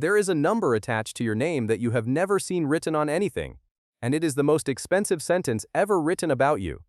There is a number attached to your name that you have never seen written on anything, and it is the most expensive sentence ever written about you.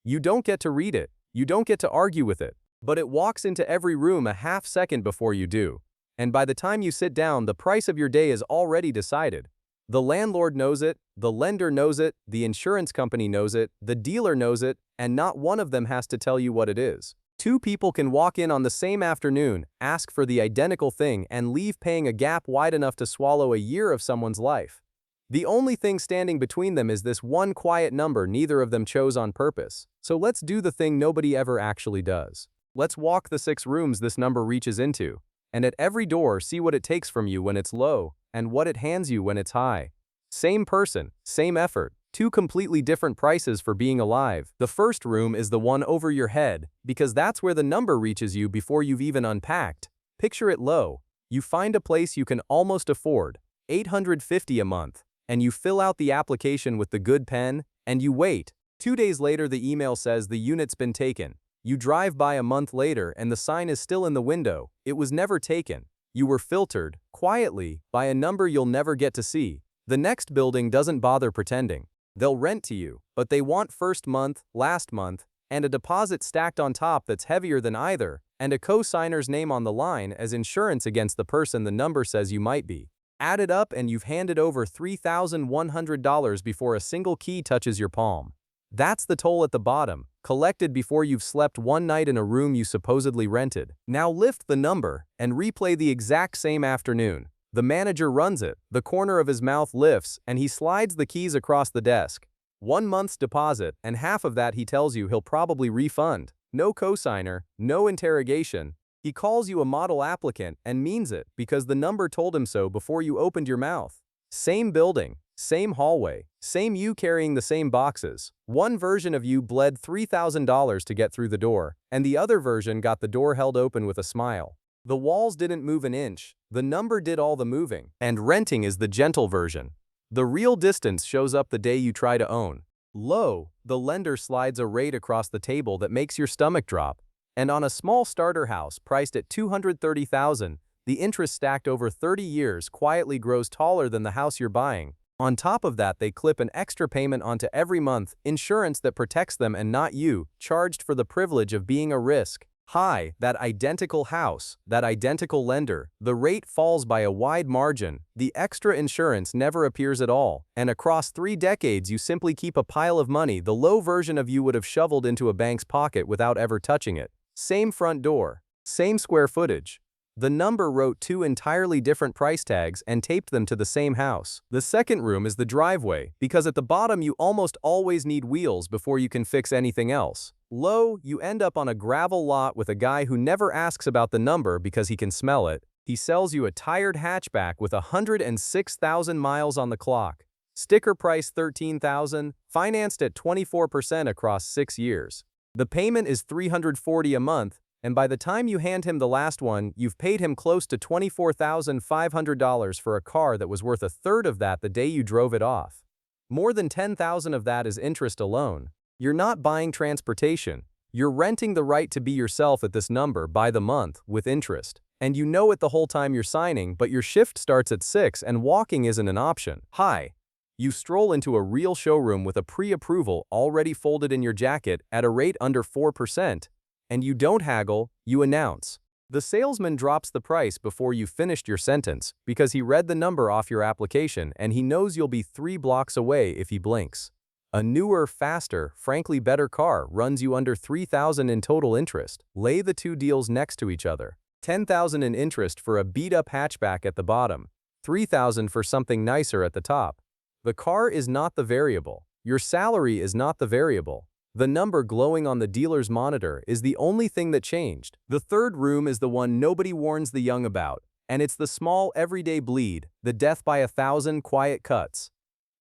You don't get to read it, you don't get to argue with it, but it walks into every room a half second before you do. And by the time you sit down, the price of your day is already decided. The landlord knows it, the lender knows it, the insurance company knows it, the dealer knows it, and not one of them has to tell you what it is. Two people can walk in on the same afternoon, ask for the identical thing, and leave paying a gap wide enough to swallow a year of someone's life. The only thing standing between them is this one quiet number neither of them chose on purpose. So let's do the thing nobody ever actually does. Let's walk the 6 rooms this number reaches into, and at every door see what it takes from you when it's low, and what it hands you when it's high. Same person, same effort, 2 completely different prices for being alive. The first room is the one over your head, because that's where the number reaches you before you've even unpacked. Picture it low. You find a place you can almost afford, $850 a month, and you fill out the application with the good pen, and you wait. 2 days later the email says the unit's been taken. You drive by a month later and the sign is still in the window. It was never taken. You were filtered, quietly, by a number you'll never get to see. The next building doesn't bother pretending. They'll rent to you, but they want first month, last month, and a deposit stacked on top that's heavier than either, and a co-signer's name on the line as insurance against the person the number says you might be. Add it up and you've handed over $3,100 before a single key touches your palm. That's the toll at the bottom, collected before you've slept one night in a room you supposedly rented. Now lift the number and replay the exact same afternoon. The manager runs it, the corner of his mouth lifts, and he slides the keys across the desk. 1 month's deposit, and half of that he tells you he'll probably refund. No cosigner, no interrogation. He calls you a model applicant and means it because the number told him so before you opened your mouth. Same building, same hallway, same you carrying the same boxes. One version of you bled $3,000 to get through the door, and the other version got the door held open with a smile. The walls didn't move an inch, the number did all the moving. And renting is the gentle version. The real distance shows up the day you try to own. Low, the lender slides a rate across the table that makes your stomach drop. And on a small starter house priced at $230,000, the interest stacked over 30 years quietly grows taller than the house you're buying. On top of that, they clip an extra payment onto every month, insurance that protects them and not you, charged for the privilege of being a risk. Hi, that identical house, that identical lender, the rate falls by a wide margin, the extra insurance never appears at all, and across 3 decades you simply keep a pile of money the low version of you would have shoveled into a bank's pocket without ever touching it. Same front door, same square footage. The number wrote 2 entirely different price tags and taped them to the same house. The second room is the driveway, because at the bottom you almost always need wheels before you can fix anything else. Low, you end up on a gravel lot with a guy who never asks about the number because he can smell it. He sells you a tired hatchback with 106,000 miles on the clock. Sticker price $13,000, financed at 24% across 6 years. The payment is $340 a month, and by the time you hand him the last one, you've paid him close to $24,500 for a car that was worth a third of that the day you drove it off. More than $10,000 of that is interest alone. You're not buying transportation. You're renting the right to be yourself at this number by the month with interest. And you know it the whole time you're signing, but your shift starts at 6 and walking isn't an option. Hi. You stroll into a real showroom with a pre-approval already folded in your jacket at a rate under 4%. And you don't haggle, you announce. The salesman drops the price before you finished your sentence because he read the number off your application and he knows you'll be 3 blocks away if he blinks. A newer, faster, frankly better car runs you under $3,000 in total interest. Lay the 2 deals next to each other. $10,000 in interest for a beat-up hatchback at the bottom. $3,000 for something nicer at the top. The car is not the variable. Your salary is not the variable. The number glowing on the dealer's monitor is the only thing that changed. The third room is the one nobody warns the young about, and it's the small everyday bleed, the death by 1,000 quiet cuts.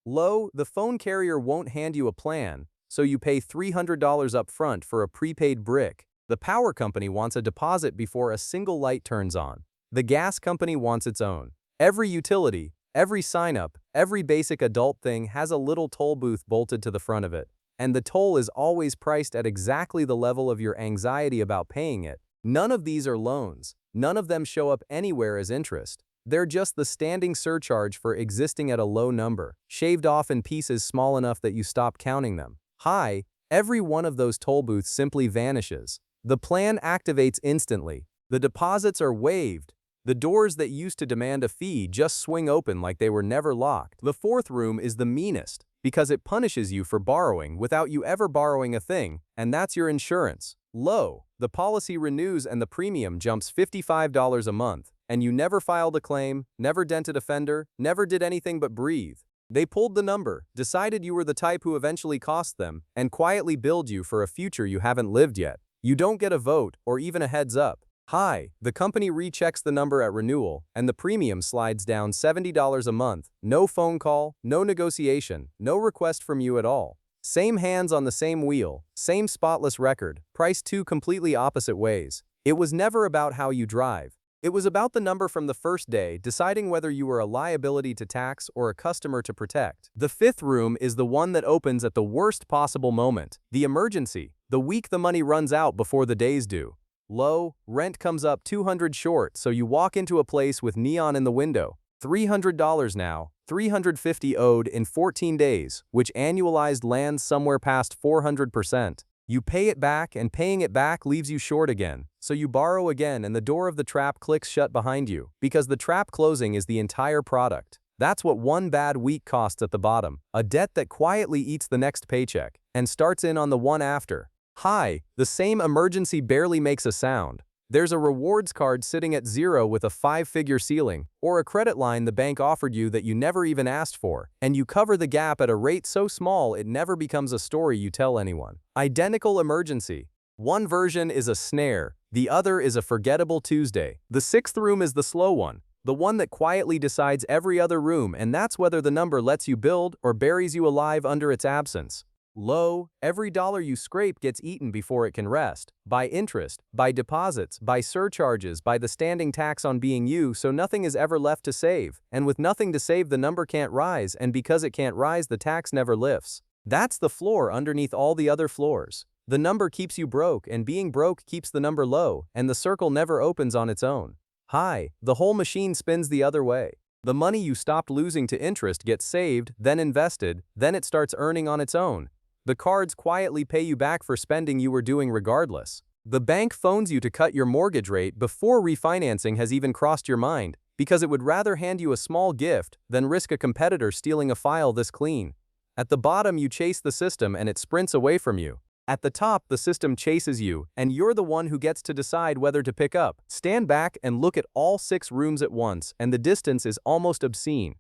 Low, the phone carrier won't hand you a plan, so you pay $300 up front for a prepaid brick. The power company wants a deposit before a single light turns on. The gas company wants its own. Every utility, every sign-up, every basic adult thing has a little toll booth bolted to the front of it. And the toll is always priced at exactly the level of your anxiety about paying it. None of these are loans. None of them show up anywhere as interest. They're just the standing surcharge for existing at a low number, shaved off in pieces small enough that you stop counting them. Hi, every one of those toll booths simply vanishes. The plan activates instantly. The deposits are waived. The doors that used to demand a fee just swing open like they were never locked. The fourth room is the meanest, because it punishes you for borrowing without you ever borrowing a thing, and that's your insurance. Low, the policy renews and the premium jumps $55 a month, and you never filed a claim, never dented a fender, never did anything but breathe. They pulled the number, decided you were the type who eventually cost them, and quietly billed you for a future you haven't lived yet. You don't get a vote or even a heads up. Hi, the company rechecks the number at renewal, and the premium slides down $70 a month. No phone call, no negotiation, no request from you at all. Same hands on the same wheel, same spotless record, priced two completely opposite ways. It was never about how you drive. It was about the number from the first day, deciding whether you were a liability to tax or a customer to protect. The fifth room is the one that opens at the worst possible moment, the emergency, the week the money runs out before the day's due. Low, rent comes up $200 short, so you walk into a place with neon in the window. $300 now, $350 owed in 14 days, which annualized lands somewhere past 400%. You pay it back, and paying it back leaves you short again. So you borrow again, and the door of the trap clicks shut behind you, because the trap closing is the entire product. That's what one bad week costs at the bottom, a debt that quietly eats the next paycheck, and starts in on the one after. Hi, the same emergency barely makes a sound. There's a rewards card sitting at zero with a 5-figure ceiling, or a credit line the bank offered you that you never even asked for, and you cover the gap at a rate so small it never becomes a story you tell anyone. Identical emergency. One version is a snare, the other is a forgettable Tuesday. The sixth room is the slow one, the one that quietly decides every other room, and that's whether the number lets you build or buries you alive under its absence. Low, every dollar you scrape gets eaten before it can rest, by interest, by deposits, by surcharges, by the standing tax on being you, so nothing is ever left to save, and with nothing to save the number can't rise, and because it can't rise the tax never lifts. That's the floor underneath all the other floors. The number keeps you broke, and being broke keeps the number low, and the circle never opens on its own. High, the whole machine spins the other way. The money you stopped losing to interest gets saved, then invested, then it starts earning on its own. The cards quietly pay you back for spending you were doing regardless. The bank phones you to cut your mortgage rate before refinancing has even crossed your mind, because it would rather hand you a small gift than risk a competitor stealing a file this clean. At the bottom you chase the system and it sprints away from you. At the top the system chases you, and you're the one who gets to decide whether to pick up. Stand back and look at all 6 rooms at once, and the distance is almost obscene.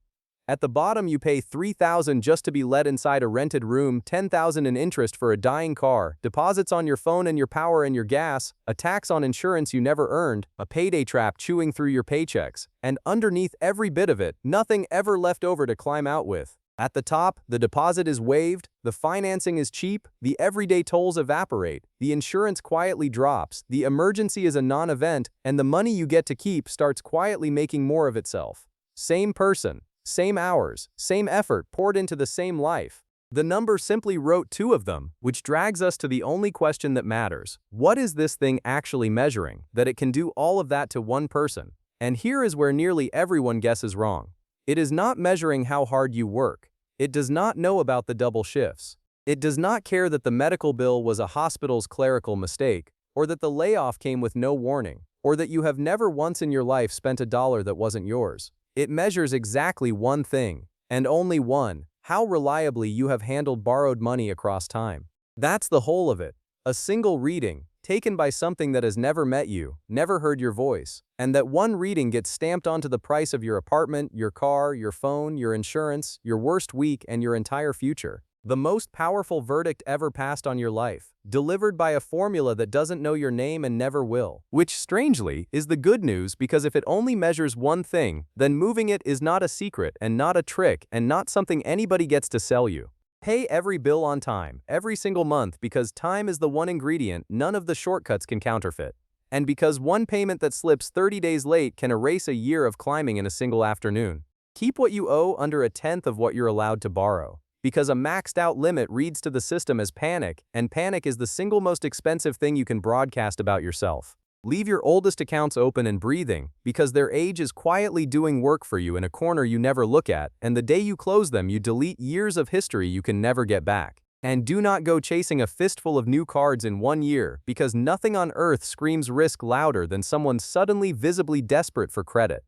At the bottom you pay $3,000 just to be let inside a rented room, $10,000 in interest for a dying car, deposits on your phone and your power and your gas, a tax on insurance you never earned, a payday trap chewing through your paychecks, and underneath every bit of it, nothing ever left over to climb out with. At the top, the deposit is waived, the financing is cheap, the everyday tolls evaporate, the insurance quietly drops, the emergency is a non-event, and the money you get to keep starts quietly making more of itself. Same person. Same hours, same effort poured into the same life. The number simply wrote 2 of them, which drags us to the only question that matters. What is this thing actually measuring, that it can do all of that to one person? And here is where nearly everyone guesses wrong. It is not measuring how hard you work. It does not know about the double shifts. It does not care that the medical bill was a hospital's clerical mistake, or that the layoff came with no warning, or that you have never once in your life spent a dollar that wasn't yours. It measures exactly one thing, and only one: how reliably you have handled borrowed money across time. That's the whole of it. A single reading, taken by something that has never met you, never heard your voice, and that one reading gets stamped onto the price of your apartment, your car, your phone, your insurance, your worst week, and your entire future. The most powerful verdict ever passed on your life, delivered by a formula that doesn't know your name and never will. Which, strangely, is the good news, because if it only measures one thing, then moving it is not a secret and not a trick and not something anybody gets to sell you. Pay every bill on time, every single month, because time is the one ingredient none of the shortcuts can counterfeit. And because one payment that slips 30 days late can erase a year of climbing in a single afternoon. Keep what you owe under a tenth of what you're allowed to borrow. Because a maxed out limit reads to the system as panic, and panic is the single most expensive thing you can broadcast about yourself. Leave your oldest accounts open and breathing, because their age is quietly doing work for you in a corner you never look at, and the day you close them you delete years of history you can never get back. And do not go chasing a fistful of new cards in 1 year, because nothing on earth screams risk louder than someone suddenly visibly desperate for credit.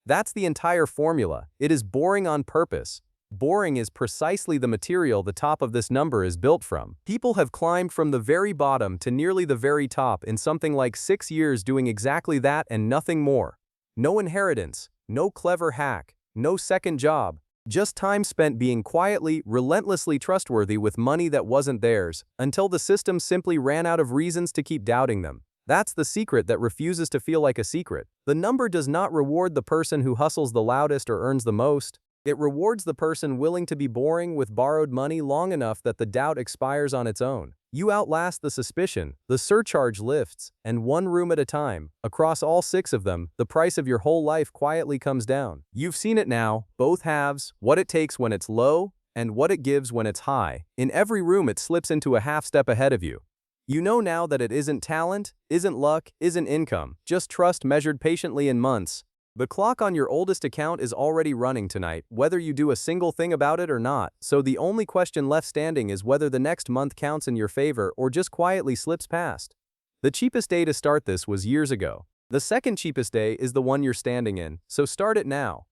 That's the entire formula. It is boring on purpose. Boring is precisely the material the top of this number is built from. People have climbed from the very bottom to nearly the very top in something like 6 years doing exactly that and nothing more. No inheritance, no clever hack, no second job, just time spent being quietly, relentlessly trustworthy with money that wasn't theirs, until the system simply ran out of reasons to keep doubting them. That's the secret that refuses to feel like a secret. The number does not reward the person who hustles the loudest or earns the most. It rewards the person willing to be boring with borrowed money long enough that the doubt expires on its own. You outlast the suspicion, the surcharge lifts, and one room at a time, across all 6 of them, the price of your whole life quietly comes down. You've seen it now, both halves, what it takes when it's low, and what it gives when it's high. In every room it slips into a half step ahead of you. You know now that it isn't talent, isn't luck, isn't income, just trust measured patiently in months. The clock on your oldest account is already running tonight, whether you do a single thing about it or not, so the only question left standing is whether the next month counts in your favor or just quietly slips past. The cheapest day to start this was years ago. The second cheapest day is the one you're standing in, so start it now.